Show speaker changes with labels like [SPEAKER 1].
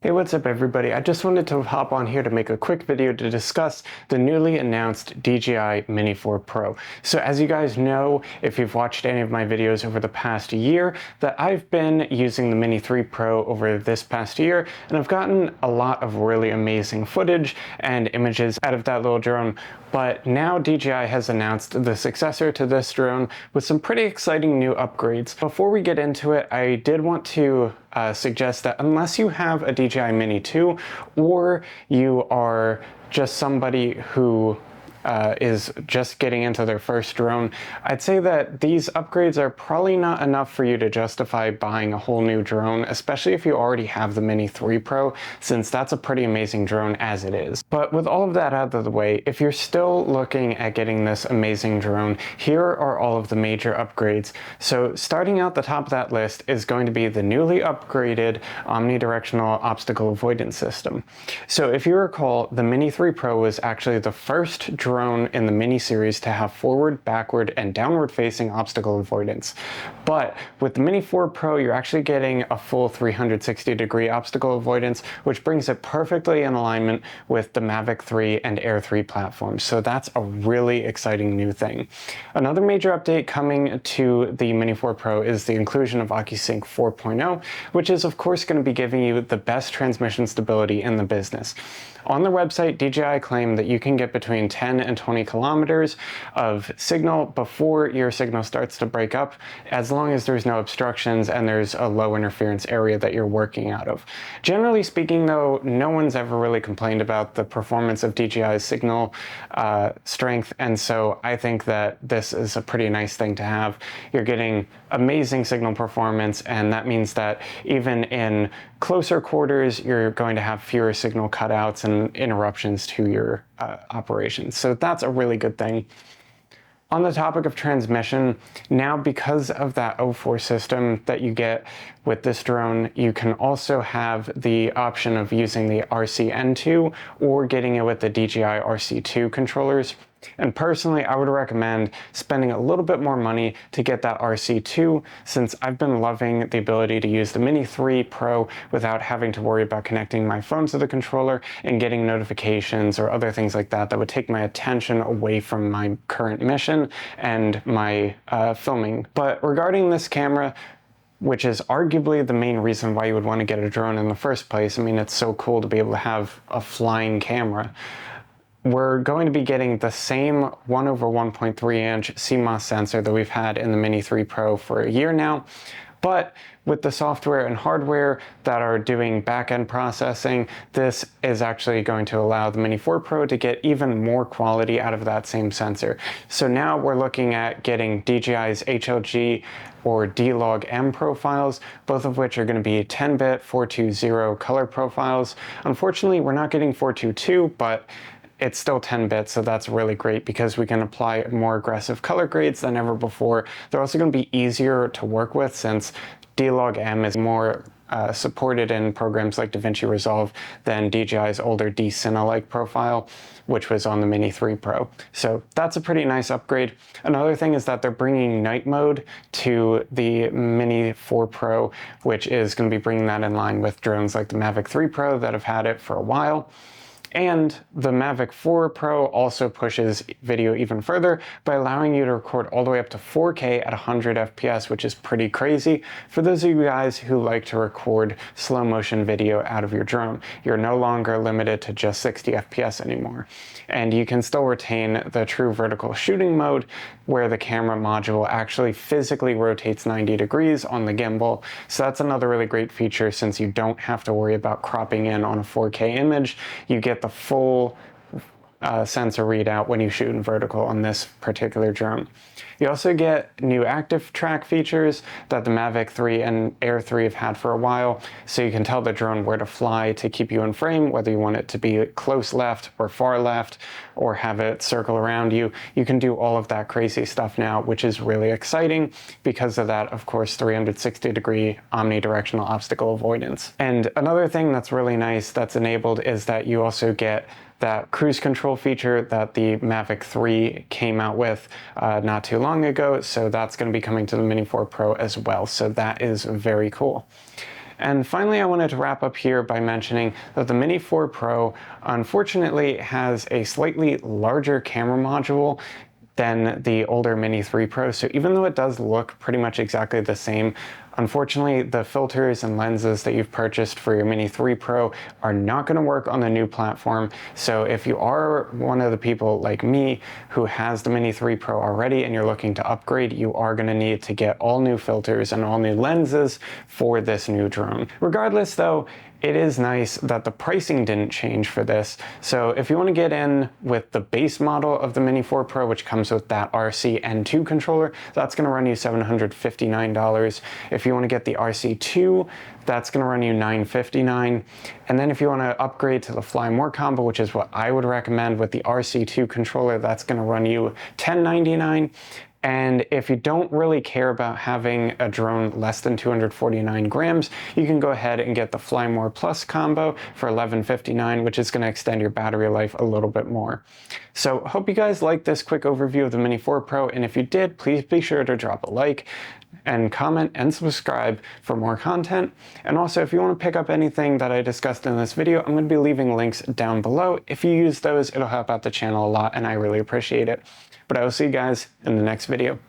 [SPEAKER 1] Hey, what's up everybody? I just wanted to hop on here to make a quick video to discuss the newly announced DJI Mini 4 Pro. So as you guys know, if you've watched any of my videos over the past year, that I've been using the Mini 3 Pro over this past year, and I've gotten a lot of really amazing footage and images out of that little drone. But now DJI has announced the successor to this drone with some pretty exciting new upgrades. Before we get into it, I did want to suggest that unless you have a DJI Mini 2 or you are just somebody who is just getting into their first drone, I'd say that these upgrades are probably not enough for you to justify buying a whole new drone, especially if you already have the Mini 3 Pro, since that's a pretty amazing drone as it is. But with all of that out of the way, if you're still looking at getting this amazing drone, here are all of the major upgrades. So starting out the top of that list is going to be the newly upgraded Omnidirectional Obstacle Avoidance System. So if you recall, the Mini 3 Pro was actually the first drone in the Mini series to have forward, backward, and downward facing obstacle avoidance. But with the Mini 4 Pro, you're actually getting a full 360-degree obstacle avoidance, which brings it perfectly in alignment with the Mavic 3 and Air 3 platforms. So that's a really exciting new thing. Another major update coming to the Mini 4 Pro is the inclusion of Occu-Sync 4.0, which is of course going to be giving you the best transmission stability in the business. On their website, DJI claimed that you can get between 10 and 20 kilometers of signal before your signal starts to break up, as long as there's no obstructions and there's a low interference area that you're working out of. Generally speaking though, no one's ever really complained about the performance of DJI's signal strength, and so I think that this is a pretty nice thing to have. You're getting amazing signal performance, and that means that even in closer quarters, you're going to have fewer signal cutouts and interruptions to your operations. So that's a really good thing. On the topic of transmission, now because of that O4 system that you get with this drone, you can also have the option of using the RC2 or getting it with the DJI RC2 controllers. And personally, I would recommend spending a little bit more money to get that RC2, since I've been loving the ability to use the Mini 3 Pro without having to worry about connecting my phone to the controller and getting notifications or other things like that that would take my attention away from my current mission and my filming. But regarding this camera, which is arguably the main reason why you would want to get a drone in the first place, I mean, it's so cool to be able to have a flying camera. We're going to be getting the same 1/1.3-inch CMOS sensor that we've had in the Mini 3 Pro for a year now, but with the software and hardware that are doing back-end processing, this is actually going to allow the Mini 4 Pro to get even more quality out of that same sensor. So now we're looking at getting DJI's HLG or D-Log-M profiles, both of which are going to be 10-bit 420 color profiles. Unfortunately, we're not getting 422, but it's still 10 bits, so that's really great because we can apply more aggressive color grades than ever before. They're also going to be easier to work with since D-Log-M is more supported in programs like DaVinci Resolve than DJI's older D-Cine-like profile, which was on the Mini 3 Pro. So that's a pretty nice upgrade. Another thing is that they're bringing night mode to the Mini 4 Pro, which is going to be bringing that in line with drones like the Mavic 3 Pro that have had it for a while. And the Mavic 4 Pro also pushes video even further by allowing you to record all the way up to 4K at 100 FPS, which is pretty crazy for those of you guys who like to record slow motion video out of your drone. You're no longer limited to just 60 FPS anymore. And you can still retain the true vertical shooting mode, where the camera module actually physically rotates 90 degrees on the gimbal. So that's another really great feature, since you don't have to worry about cropping in on a 4K image. You get the full sensor readout when you shoot in vertical on this particular drone. You also get new active track features that the Mavic 3 and Air 3 have had for a while, so you can tell the drone where to fly to keep you in frame, whether you want it to be close left or far left, or have it circle around you. You can do all of that crazy stuff now, which is really exciting because of that, of course, 360-degree omnidirectional obstacle avoidance. And another thing that's really nice that's enabled is that you also get that cruise control feature that the Mavic 3 came out with not too long ago, so that's going to be coming to the Mini 4 Pro as well, so that is very cool. And finally, I wanted to wrap up here by mentioning that the Mini 4 Pro unfortunately has a slightly larger camera module than the older Mini 3 Pro. So even though it does look pretty much exactly the same, unfortunately the filters and lenses that you've purchased for your Mini 3 Pro are not going to work on the new platform. So if you are one of the people like me who has the Mini 3 Pro already and you're looking to upgrade, you are going to need to get all new filters and all new lenses for this new drone. Regardless though, it is nice that the pricing didn't change for this. So if you want to get in with the base model of the Mini 4 Pro, which comes with that RC2 controller, that's going to run you $759. If you want to get the RC2, that's going to run you $959. And then if you want to upgrade to the Fly More combo, which is what I would recommend with the RC2 controller, that's going to run you $1099. And if you don't really care about having a drone less than 249 grams, you can go ahead and get the Fly More Plus combo for $1159, which is going to extend your battery life a little bit more. So hope you guys liked this quick overview of the Mini 4 Pro, and if you did, please be sure to drop a like and comment and subscribe for more content. And also, if you want to pick up anything that I discussed in this video, I'm going to be leaving links down below. If you use those, it'll help out the channel a lot, and I really appreciate it. But I will see you guys in the next video.